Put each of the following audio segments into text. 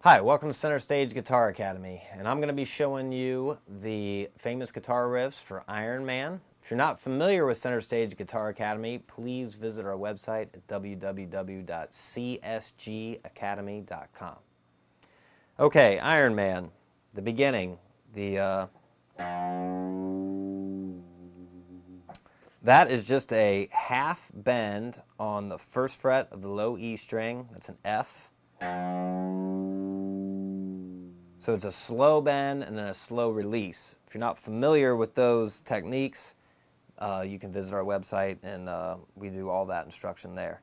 Hi, welcome to Center Stage Guitar Academy, and I'm going to be showing you the famous guitar riffs for Iron Man. If you're not familiar with Center Stage Guitar Academy, please visit our website at www.csgacademy.com. Okay, Iron Man, the beginning, that is just a half bend on the first fret of the low E string. That's an F. So it's a slow bend and then a slow release. If you're not familiar with those techniques, you can visit our website and we do all that instruction there.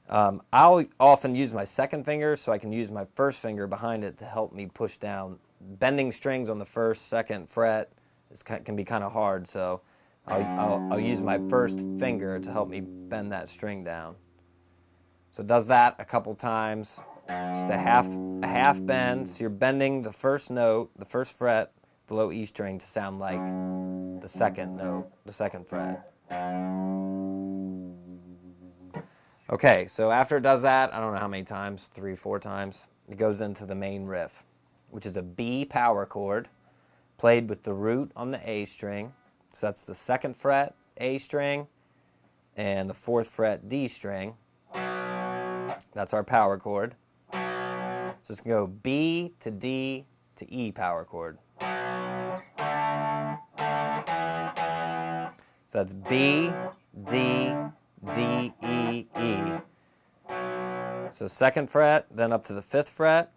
I'll often use my second finger so I can use my first finger behind it to help me push down. Bending strings on the first, second fret can be kind of hard, so I'll use my first finger to help me bend that string down. So it does that a couple times. Just a half bend, so you're bending the first note, the first fret, the low E string to sound like the second note, the second fret. Okay, so after it does that, I don't know how many times, 3, 4 times, it goes into the main riff, which is a B power chord played with the root on the A string. So that's the second fret A string and the 4th fret D string. That's our power chord. So it's going to go B to D to E power chord. So that's B, D, D, E, E. So 2nd fret, then up to the 5th fret.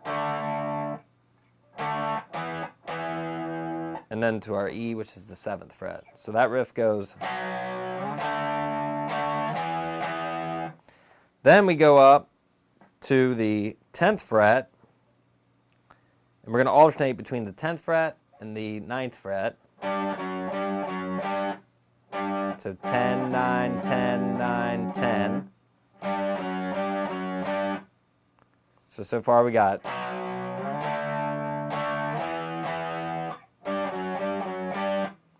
And then to our E, which is the 7th fret. So that riff goes. Then we go up to the 10th fret, and we're going to alternate between the 10th fret and the 9th fret. So 10, 9, 10, 9, 10. So far we got.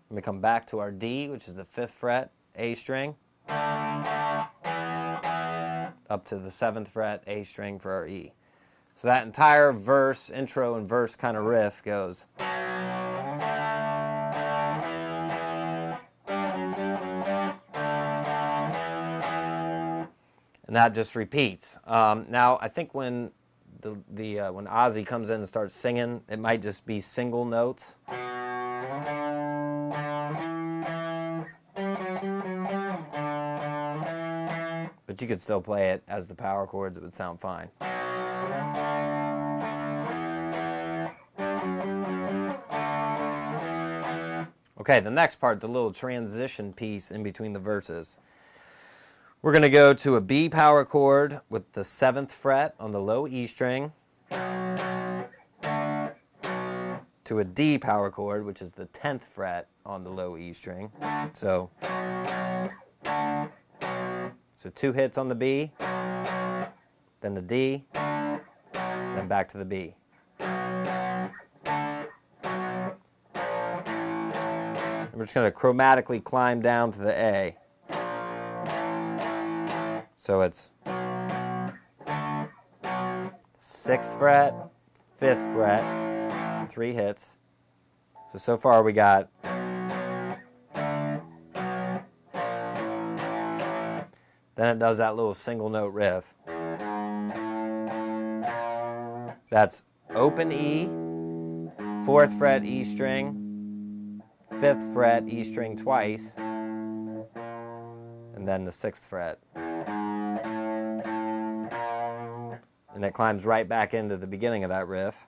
Let me come back to our D, which is the 5th fret A string. Up to the 7th fret A string for our E. So that entire verse, intro and verse kind of riff goes. And that just repeats. Now I think when when Ozzy comes in and starts singing, it might just be single notes. But you could still play it as the power chords, it would sound fine. Okay, the next part, the little transition piece in between the verses. We're going to go to a B power chord with the 7th fret on the low E string, to a D power chord, which is the 10th fret on the low E string. So 2 hits on the B, then the D, then back to the B. And we're just going to chromatically climb down to the A. So it's 6th fret, 5th fret, 3 hits. So far we got. Then it does that little single note riff. That's open E, 4th fret E string, 5th fret E string twice, and then the 6th fret. And it climbs right back into the beginning of that riff.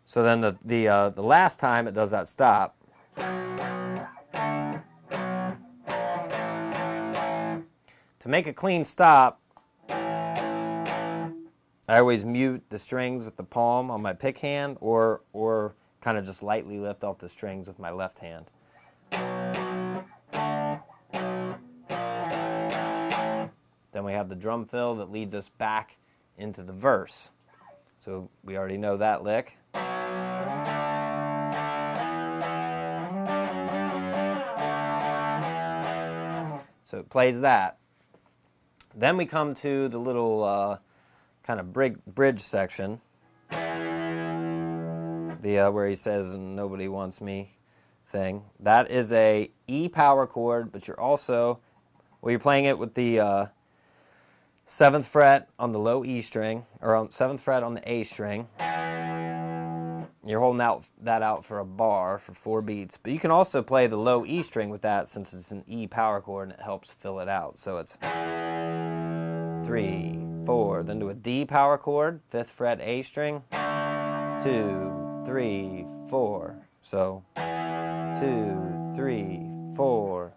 So then the last time it does that stop. To make a clean stop, I always mute the strings with the palm on my pick hand or kind of just lightly lift off the strings with my left hand. Then we have the drum fill that leads us back into the verse. So we already know that lick. So it plays that. Then we come to the little kind of bridge section, where he says "nobody wants me" thing. That is a E power chord, but you're playing it with the 7th fret on the low E string, or on 7th fret on the A string. You're holding that out for a bar for 4 beats. But you can also play the low E string with that, since it's an E power chord and it helps fill it out. So it's 3, 4, then to a D power chord, 5th fret A string, 2, 3, 4. So 2, 3, 4,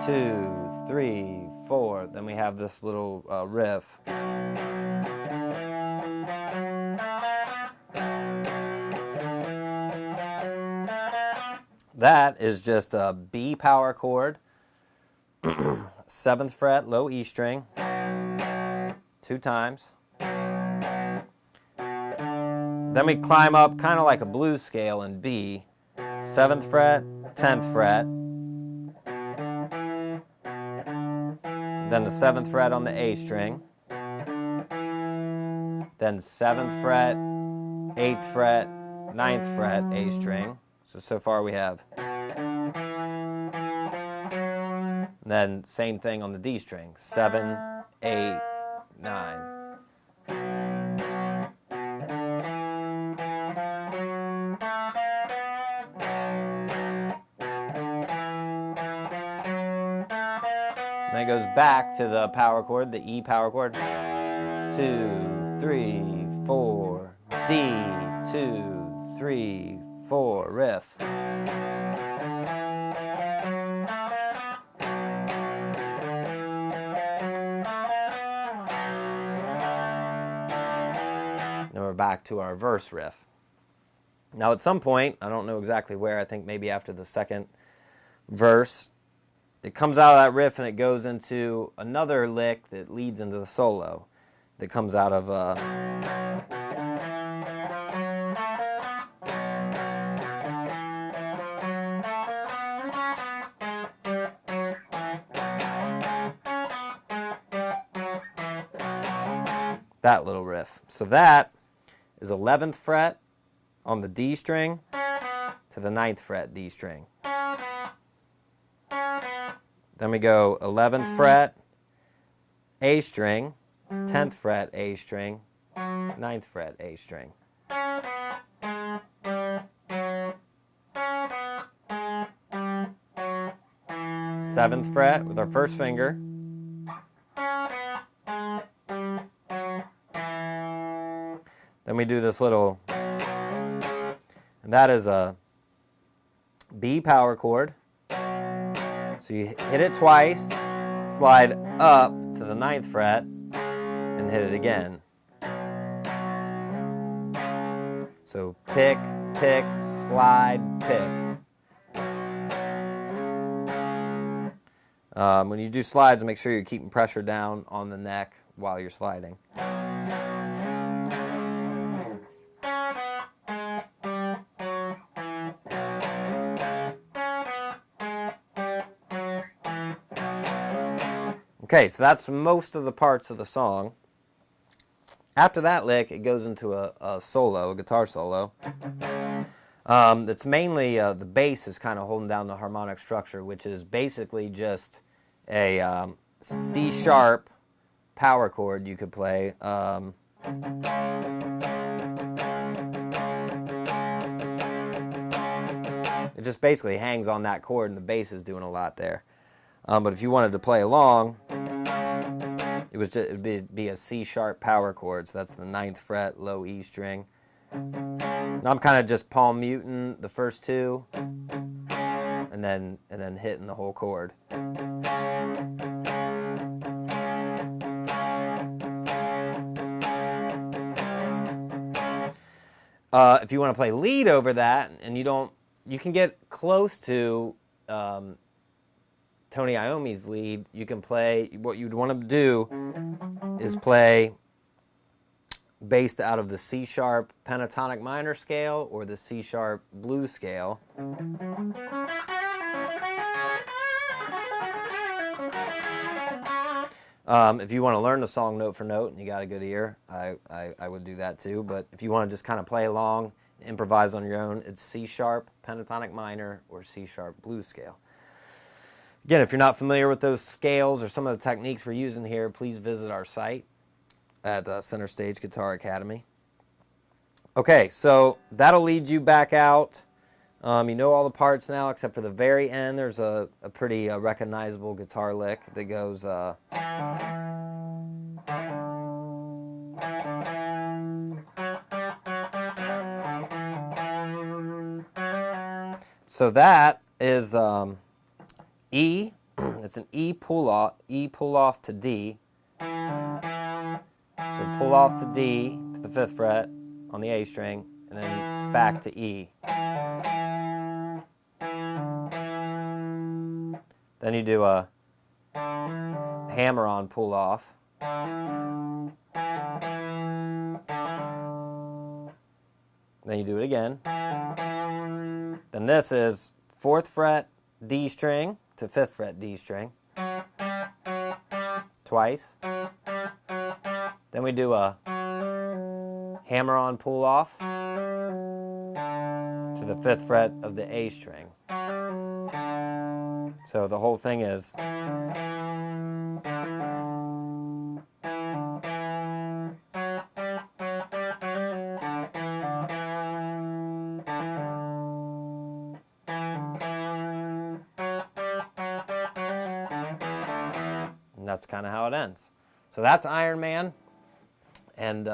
2, 3, 4. Then we have this little riff. That is just a B power chord, 7th fret, low E string, 2 times. Then we climb up kind of like a blues scale in B, 7th fret, 10th fret, then the 7th fret on the A string, then 7th fret, 8th fret, 9th fret, A string. So far we have. And then same thing on the D string, 7, 8, 9. Then it goes back to the power chord, the E power chord. 2, 3, 4, D, 2, 3, 4, riff. Now we're back to our verse riff. Now at some point, I don't know exactly where, I think maybe after the 2nd verse, it comes out of that riff and it goes into another lick that leads into the solo that comes out of that little riff. So that is 11th fret on the D string to the 9th fret D string. Then we go 11th fret, A string, 10th fret, A string, 9th fret, A string. 7th fret with our first finger. Then we do this little, and that is a B power chord. So you hit it twice, slide up to the 9th fret, and hit it again. So pick, pick, slide, pick. When you do slides, make sure you're keeping pressure down on the neck while you're sliding. Okay, so that's most of the parts of the song. After that lick, it goes into a solo, a guitar solo. That's mainly, the bass is kind of holding down the harmonic structure, which is basically just a C-sharp power chord you could play. It just basically hangs on that chord, and the bass is doing a lot there. But if you wanted to play along, it'd be a C-sharp power chord, so that's the 9th fret, low E string. I'm kind of just palm muting the first 2, and then hitting the whole chord. If you want to play lead over that, and you can get close to Tony Iommi's lead, you can play, what you'd want to do is play based out of the C-sharp pentatonic minor scale or the C-sharp blues scale. If you want to learn the song note for note and you got a good ear, I would do that too. But if you want to just kind of play along, improvise on your own, it's C-sharp pentatonic minor or C-sharp blues scale. Again, if you're not familiar with those scales or some of the techniques we're using here, please visit our site at Center Stage Guitar Academy. Okay, so that'll lead you back out. You know all the parts now, except for the very end. There's a pretty recognizable guitar lick that goes... So that is E. It's an E pull off to D. So pull off to D to the 5th fret on the A string, and then back to E. Then you do a hammer-on pull off. Then you do it again. Then this is 4th fret D string to 5th fret D string. Twice. Then we do a hammer-on pull off to the 5th fret of the A string. So the whole thing is... And that's kind of how it ends. So that's Iron Man. And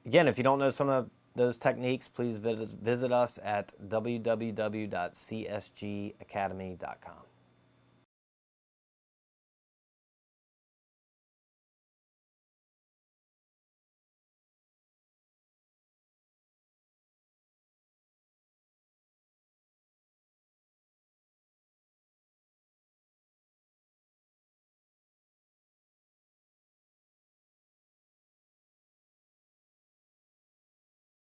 again, if you don't know some of those techniques, please visit us at www.csgacademy.com.